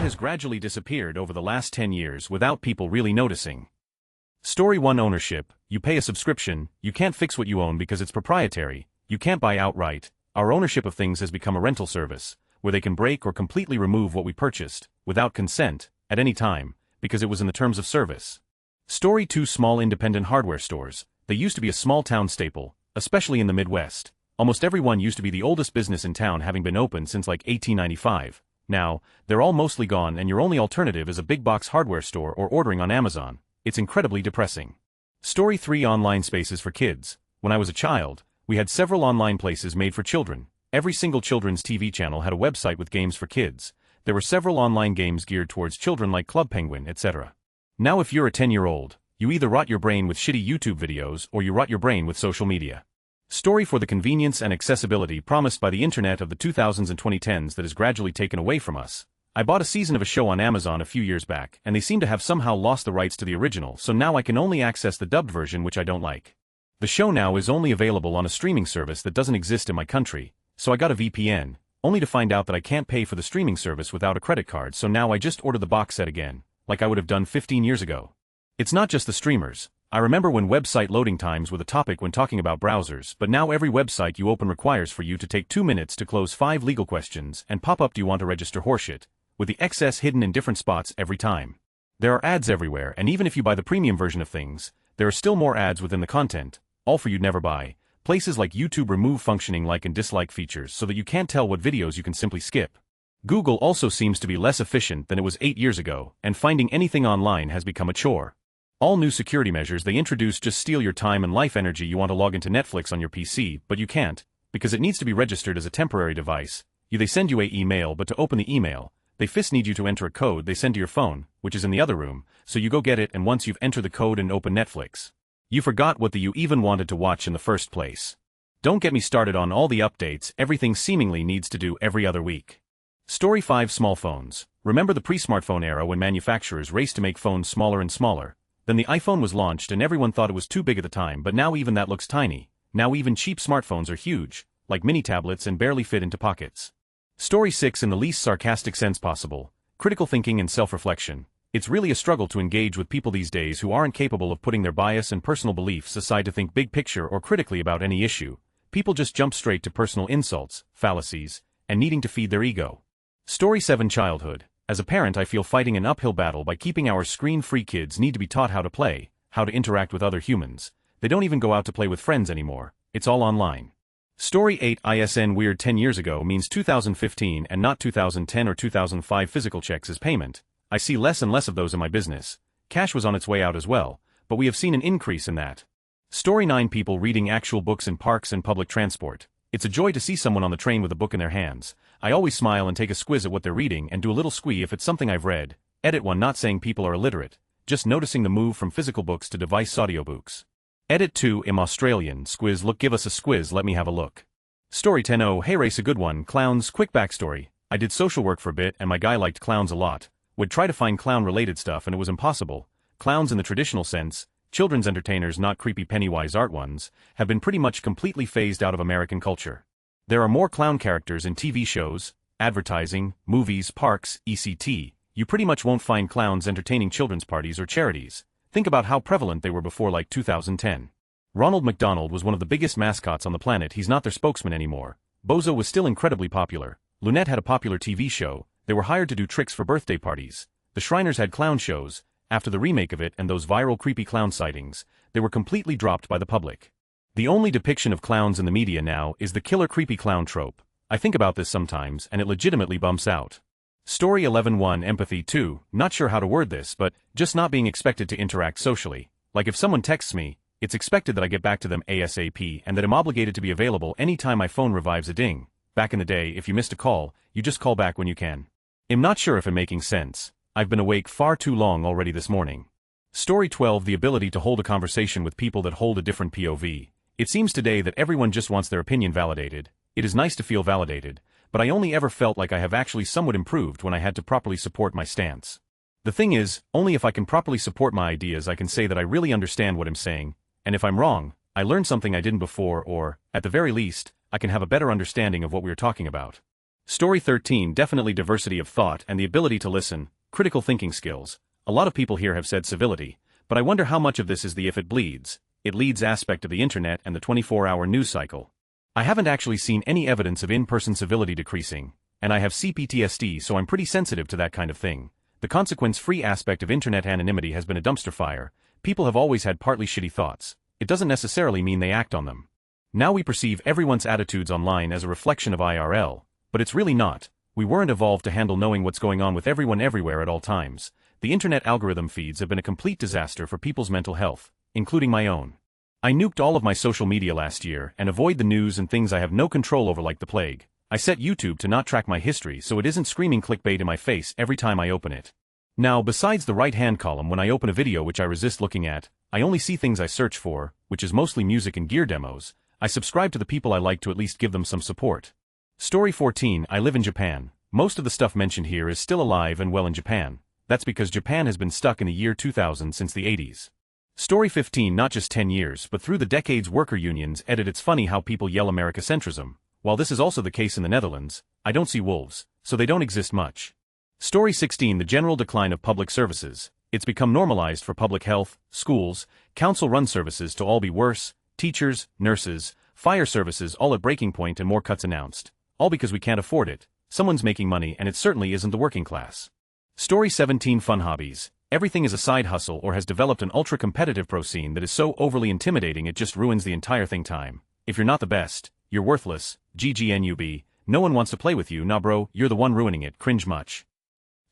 has gradually disappeared over the last 10 years without people really noticing. Story 1. Ownership. You pay a subscription, you can't fix what you own because it's proprietary, you can't buy outright. Our ownership of things has become a rental service, where they can break or completely remove what we purchased, without consent, at any time, because it was in the terms of service. Story 2. Small independent hardware stores. They used to be a small town staple, especially in the Midwest. Almost everyone used to be the oldest business in town, having been open since like 1895. Now, they're all mostly gone and your only alternative is a big box hardware store or ordering on Amazon. It's incredibly depressing. Story 3. Online spaces for kids. When I was a child, we had several online places made for children. Every single children's TV channel had a website with games for kids. There were several online games geared towards children like Club Penguin, etc. Now if you're a 10-year-old, you either rot your brain with shitty YouTube videos or you rot your brain with social media. Story 4. The convenience and accessibility promised by the internet of the 2000s and 2010s that is gradually taken away from us. I bought a season of a show on Amazon a few years back, and they seem to have somehow lost the rights to the original, so now I can only access the dubbed version, which I don't like. The show now is only available on a streaming service that doesn't exist in my country, so I got a VPN, only to find out that I can't pay for the streaming service without a credit card, so now I just order the box set again, like I would have done 15 years ago. It's not just the streamers. I remember when website loading times were the topic when talking about browsers, but now every website you open requires for you to take 2 minutes to close 5 legal questions and pop up "Do you want to register?" horseshit, with the excess hidden in different spots every time. There are ads everywhere, and even if you buy the premium version of things, there are still more ads within the content, all for you'd never buy. Places like YouTube remove functioning like and dislike features so that you can't tell what videos you can simply skip. Google also seems to be less efficient than it was 8 years ago, and finding anything online has become a chore. All new security measures they introduce just steal your time and life energy. You want to log into Netflix on your PC, but you can't, because it needs to be registered as a temporary device. They send you an email, but to open the email, they need you to enter a code they send to your phone, which is in the other room, so you go get it, and once you've entered the code and open Netflix, you forgot what you even wanted to watch in the first place. Don't get me started on all the updates everything seemingly needs to do every other week. Story 5. Small phones. Remember the pre-smartphone era when manufacturers raced to make phones smaller and smaller? Then the iPhone was launched and everyone thought it was too big at the time, but now even that looks tiny. Now even cheap smartphones are huge, like mini tablets, and barely fit into pockets. Story 6. In the least sarcastic sense possible, critical thinking and self-reflection. It's really a struggle to engage with people these days who aren't capable of putting their bias and personal beliefs aside to think big picture or critically about any issue. People just jump straight to personal insults, fallacies, and needing to feed their ego. Story 7. Childhood. As a parent, I feel fighting an uphill battle by keeping our screen-free kids need to be taught how to play, how to interact with other humans. They don't even go out to play with friends anymore. It's all online. Story 8. ISN. Weird. 10 years ago means 2015 and not 2010 or 2005. Physical checks as payment. I see less and less of those in my business. Cash was on its way out as well, but we have seen an increase in that. Story 9. People reading actual books in parks and public transport. It's a joy to see someone on the train with a book in their hands. I always smile and take a squiz at what they're reading and do a little squee if it's something I've read. Edit 1. Not saying people are illiterate, just noticing the move from physical books to device audiobooks. Edit 2. I'm Australian. Squiz. Look, give us a squiz, let me have a look. Story 10. Oh, hey race, a good one. Clowns. Quick backstory. I did social work for a bit and my guy liked clowns a lot. Would try to find clown-related stuff and it was impossible. Clowns in the traditional sense, children's entertainers, not creepy Pennywise art ones, have been pretty much completely phased out of American culture. There are more clown characters in TV shows, advertising, movies, parks, etc. You pretty much won't find clowns entertaining children's parties or charities. Think about how prevalent they were before like 2010. Ronald McDonald was one of the biggest mascots on the planet. He's not their spokesman anymore. Bozo was still incredibly popular. Lunette had a popular TV show. They were hired to do tricks for birthday parties. The Shriners had clown shows. After the remake of it and those viral creepy clown sightings, they were completely dropped by the public. The only depiction of clowns in the media now is the killer creepy clown trope. I think about this sometimes and it legitimately bumps out. Story 11. 1. Empathy. 2. Not sure how to word this, but just not being expected to interact socially. Like if someone texts me, it's expected that I get back to them ASAP and that I'm obligated to be available anytime my phone revives a ding. Back in the day, if you missed a call, you just call back when you can. I'm not sure if I'm making sense. I've been awake far too long already this morning. Story 12. The ability to hold a conversation with people that hold a different POV. It seems today that everyone just wants their opinion validated. It is nice to feel validated, but I only ever felt like I have actually somewhat improved when I had to properly support my stance. The thing is, only if I can properly support my ideas I can say that I really understand what I'm saying, and if I'm wrong, I learned something I didn't before, or, at the very least, I can have a better understanding of what we are talking about. Story 13, definitely diversity of thought and the ability to listen, critical thinking skills. A lot of people here have said civility, but I wonder how much of this is the if it bleeds, it leads aspect of the internet and the 24-hour news cycle. I haven't actually seen any evidence of in-person civility decreasing, and I have CPTSD, so I'm pretty sensitive to that kind of thing. The consequence-free aspect of internet anonymity has been a dumpster fire. People have always had partly shitty thoughts. It doesn't necessarily mean they act on them. Now we perceive everyone's attitudes online as a reflection of IRL, but it's really not. We weren't evolved to handle knowing what's going on with everyone everywhere at all times. The internet algorithm feeds have been a complete disaster for people's mental health, including my own. I nuked all of my social media last year and avoid the news and things I have no control over like the plague. I set YouTube to not track my history so it isn't screaming clickbait in my face every time I open it. Now, besides the right-hand column when I open a video which I resist looking at, I only see things I search for, which is mostly music and gear demos. I subscribe to the people I like to at least give them some support. Story 14, I live in Japan. Most of the stuff mentioned here is still alive and well in Japan. That's because Japan has been stuck in the year 2000 since the 80s. Story 15, not just 10 years but through the decades worker unions edit. It's funny how people yell Americacentrism. While this is also the case in the Netherlands, I don't see wolves, so they don't exist much. Story 16, the general decline of public services. It's become normalized for public health, schools, council-run services to all be worse, teachers, nurses, fire services all at breaking point and more cuts announced. All because we can't afford it. Someone's making money and it certainly isn't the working class. Story 17, fun hobbies. Everything is a side hustle or has developed an ultra-competitive pro scene that is so overly intimidating it just ruins the entire thing. Time. If you're not the best, you're worthless. GGNUB. No one wants to play with you. Nah bro, you're the one ruining it. Cringe much.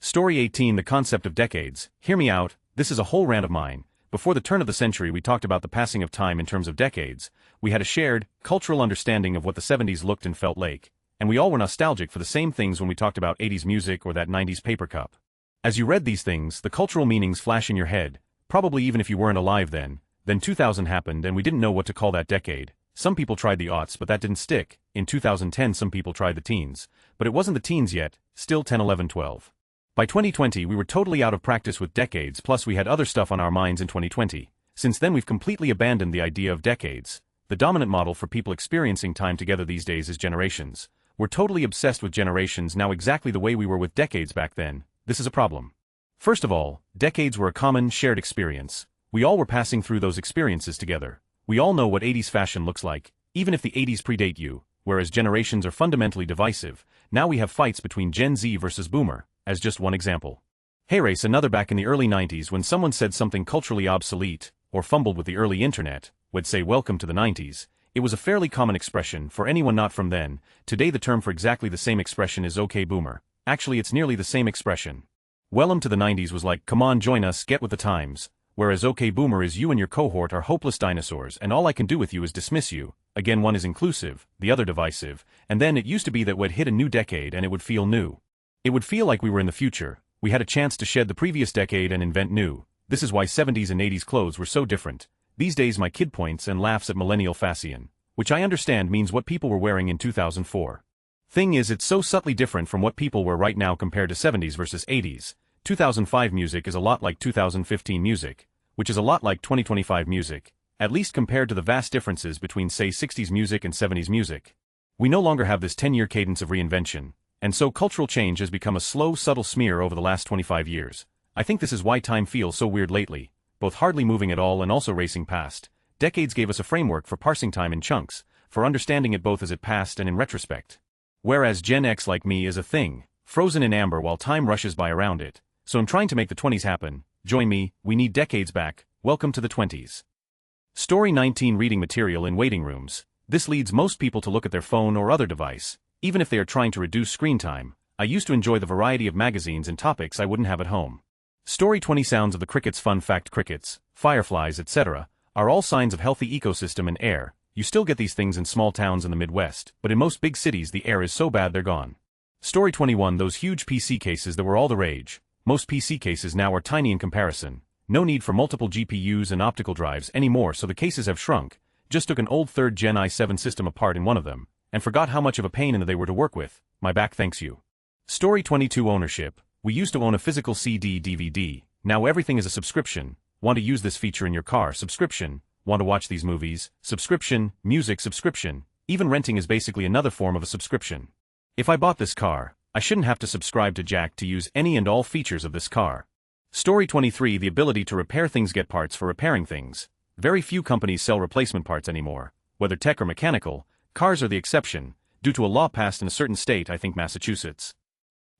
Story 18, the concept of decades. Hear me out, this is a whole rant of mine. Before the turn of the century we talked about the passing of time in terms of decades. We had a shared, cultural understanding of what the 70s looked and felt like. And we all were nostalgic for the same things when we talked about 80s music or that 90s paper cup. As you read these things, the cultural meanings flash in your head, probably even if you weren't alive then. Then 2000 happened and we didn't know what to call that decade. Some people tried the aughts but that didn't stick. In 2010 some people tried the teens. But it wasn't the teens yet, still 10, 11, 12. By 2020 we were totally out of practice with decades, plus we had other stuff on our minds in 2020. Since then we've completely abandoned the idea of decades. The dominant model for people experiencing time together these days is generations. We're totally obsessed with generations now, exactly the way we were with decades back then. This is a problem. First of all, decades were a common, shared experience. We all were passing through those experiences together. We all know what 80s fashion looks like, even if the 80s predate you, whereas generations are fundamentally divisive. Now we have fights between Gen Z versus Boomer, as just one example. Hey race, another. Back in the early 90s when someone said something culturally obsolete, or fumbled with the early internet, would say welcome to the 90s. It was a fairly common expression for anyone not from then. Today the term for exactly the same expression is okay boomer. Actually it's nearly the same expression. Welcome to the 90s was like, come on join us, get with the times. Whereas okay boomer is you and your cohort are hopeless dinosaurs and all I can do with you is dismiss you. Again, one is inclusive, the other divisive. And then it used to be that we'd hit a new decade and it would feel new. It would feel like we were in the future. We had a chance to shed the previous decade and invent new. This is why 70s and 80s clothes were so different. These days my kid points and laughs at millennial fashion, which I understand means what people were wearing in 2004. Thing is, it's so subtly different from what people wear right now compared to 70s versus 80s. 2005 music is a lot like 2015 music, which is a lot like 2025 music, at least compared to the vast differences between say 60s music and 70s music. We no longer have this 10-year cadence of reinvention, and so cultural change has become a slow, subtle smear over the last 25 years. I think this is why time feels so weird lately, both hardly moving at all and also racing past. Decades gave us a framework for parsing time in chunks, for understanding it both as it passed and in retrospect. Whereas Gen X like me is a thing, frozen in amber while time rushes by around it. So I'm trying to make the 20s happen. Join me, we need decades back. Welcome to the 20s. Story 19, reading material in waiting rooms. This leads most people to look at their phone or other device, even if they are trying to reduce screen time. I used to enjoy the variety of magazines and topics I wouldn't have at home. Story 20, sounds of the crickets. Fun fact, crickets, fireflies, etc. are all signs of healthy ecosystem and air. You still get these things in small towns in the Midwest, but in most big cities the air is so bad they're gone. Story 21, those huge PC cases that were all the rage. Most PC cases now are tiny in comparison. No need for multiple GPUs and optical drives anymore, so the cases have shrunk. Just took an old 3rd Gen i7 system apart in one of them, and forgot how much of a pain in the they were to work with. My back thanks you. Story 22, ownership. We used to own a physical CD, DVD. Now everything is a subscription. Want to use this feature in your car? Subscription. Want to watch these movies? Subscription. Music, subscription. Even renting is basically another form of a subscription. If I bought this car, I shouldn't have to subscribe to Jack to use any and all features of this car. Story 23. The ability to repair things. Get parts for repairing things. Very few companies sell replacement parts anymore, whether tech or mechanical. Cars are the exception, due to a law passed in a certain state, I think Massachusetts.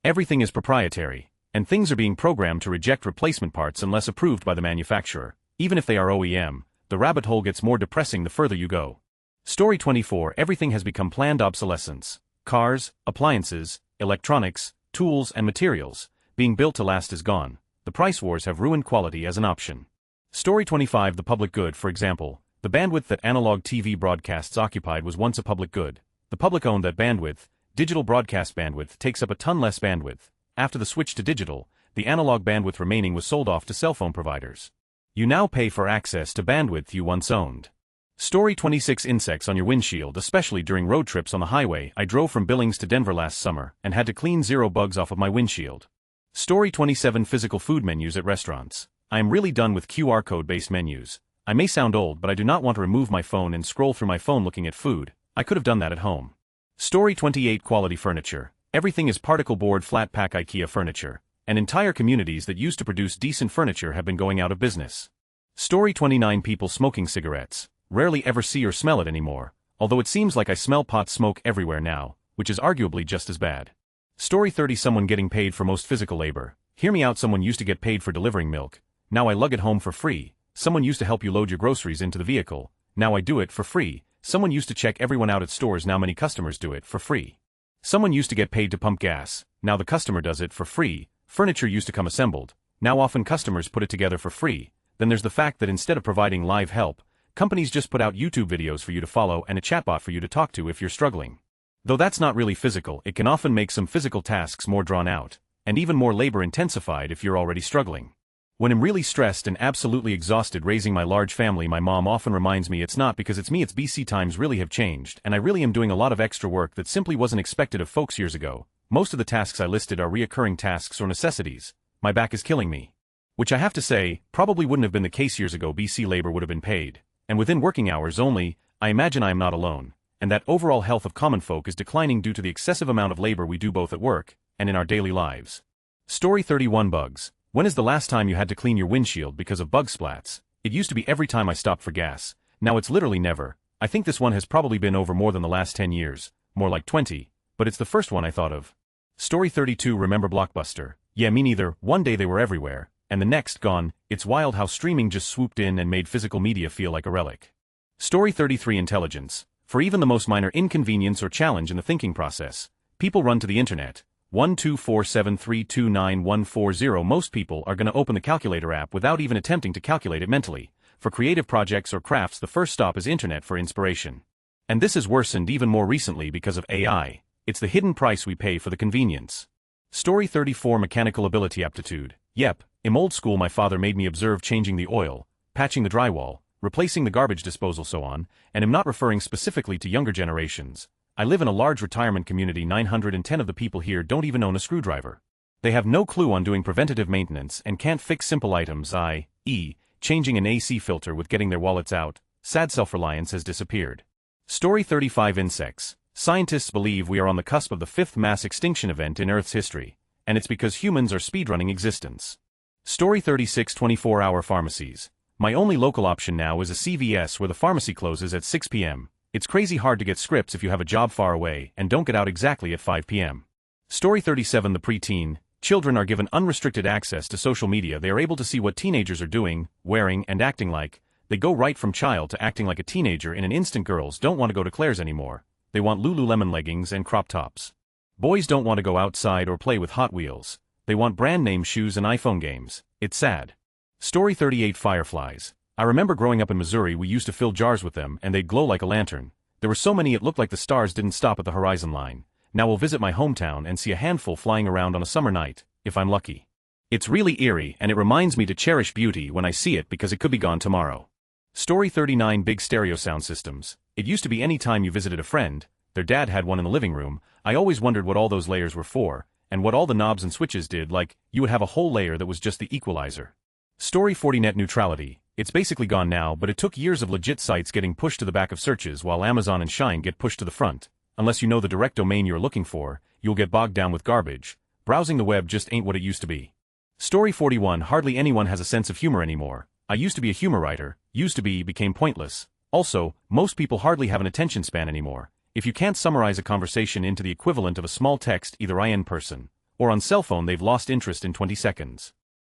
Everything is proprietary, and things are being programmed to reject replacement parts unless approved by the manufacturer. Even if they are OEM, the rabbit hole gets more depressing the further you go. Story 24. Everything has become planned obsolescence. Cars, appliances, electronics, tools and materials, being built to last is gone. The price wars have ruined quality as an option. Story 25. The public good. For example, the bandwidth that analog TV broadcasts occupied was once a public good. The public owned that bandwidth. Digital broadcast bandwidth takes up a ton less bandwidth. After the switch to digital, the analog bandwidth remaining was sold off to cell phone providers. You now pay for access to bandwidth you once owned. Story 26. Insects on your windshield, especially during road trips on the highway. I drove from Billings to Denver last summer and had to clean 0 bugs off of my windshield. Story 27. Physical food menus at restaurants. I am really done with QR code-based menus. I may sound old, but I do not want to remove my phone and scroll through my phone looking at food. I could have done that at home. Story 28. Quality furniture. Everything is particle board flat pack IKEA furniture, and entire communities that used to produce decent furniture have been going out of business. Story 29. People smoking cigarettes. Rarely ever see or smell it anymore, although it seems like I smell pot smoke everywhere now, which is arguably just as bad. Story 30. Someone getting paid for most physical labor. Hear me out. Someone used to get paid for delivering milk. Now I lug it home for free. Someone used to help you load your groceries into the vehicle. Now I do it for free. Someone used to check everyone out at stores. Now many customers do it for free. Someone used to get paid to pump gas. Now the customer does it for free. Furniture used to come assembled. Now often customers put it together for free. Then there's the fact that instead of providing live help, companies just put out YouTube videos for you to follow and a chatbot for you to talk to if you're struggling. Though that's not really physical, it can often make some physical tasks more drawn out, and even more labor intensified if you're already struggling. When I'm really stressed and absolutely exhausted raising my large family, my mom often reminds me it's not because it's me, it's BC. Times really have changed, and I really am doing a lot of extra work that simply wasn't expected of folks years ago. Most of the tasks I listed are reoccurring tasks or necessities. My back is killing me. Which I have to say, probably wouldn't have been the case years ago. BC labor would have been paid, and within working hours only. I imagine I am not alone, and that overall health of common folk is declining due to the excessive amount of labor we do both at work and in our daily lives. Story 31. Bugs. When is the last time you had to clean your windshield because of bug splats? It used to be every time I stopped for gas. Now it's literally never. I think this one has probably been over more than the last 10 years, more like 20, but it's the first one I thought of. Story 32. Remember Blockbuster? Yeah, me neither. One day they were everywhere, and the next gone. It's wild how streaming just swooped in and made physical media feel like a relic. Story 33. Intelligence. For even the most minor inconvenience or challenge in the thinking process, people run to the internet. 12473291140. Most people are going to open the calculator app without even attempting to calculate it mentally. For creative projects or crafts, the first stop is internet for inspiration. And this has worsened even more recently because of AI. It's the hidden price we pay for the convenience. Story 34. Mechanical ability aptitude. Yep, I'm old school. My father made me observe changing the oil, patching the drywall, replacing the garbage disposal, so on, and I'm not referring specifically to younger generations. I live in a large retirement community. 910 of the people here don't even own a screwdriver. They have no clue on doing preventative maintenance and can't fix simple items, i.e., changing an AC filter with getting their wallets out. Sad self-reliance has disappeared. Story 35. Insects. Scientists believe we are on the cusp of the 5th mass extinction event in Earth's history, and it's because humans are speedrunning existence. Story 36. 24-hour pharmacies. My only local option now is a CVS where the pharmacy closes at 6 p.m. It's crazy hard to get scripts if you have a job far away and don't get out exactly at 5 p.m. Story 37. The preteen. Children are given unrestricted access to social media. They are able to see what teenagers are doing, wearing, and acting like. They go right from child to acting like a teenager in an instant. Girls don't want to go to Claire's anymore. They want Lululemon leggings and crop tops. Boys don't want to go outside or play with Hot Wheels. They want brand name shoes and iPhone games. It's sad. Story 38. Fireflies. I remember growing up in Missouri, we used to fill jars with them and they'd glow like a lantern. There were so many it looked like the stars didn't stop at the horizon line. Now we'll visit my hometown and see a handful flying around on a summer night, if I'm lucky. It's really eerie and it reminds me to cherish beauty when I see it because it could be gone tomorrow. Story 39. Big stereo sound systems. It used to be any time you visited a friend, their dad had one in the living room. I always wondered what all those layers were for, and what all the knobs and switches did. Like, you would have a whole layer that was just the equalizer. Story 40. Net neutrality. It's basically gone now, but it took years of legit sites getting pushed to the back of searches while Amazon and Shine get pushed to the front. unless you know the direct domain you're looking for, you'll get bogged down with garbage. Browsing the web just ain't what it used to be. Story 41. Hardly anyone has a sense of humor anymore. I used to be a humor writer. Used to be became pointless. Also, most people hardly have an attention span anymore. If you can't summarize a conversation into the equivalent of a small text either in person or on cell phone, they've lost interest in 20 seconds.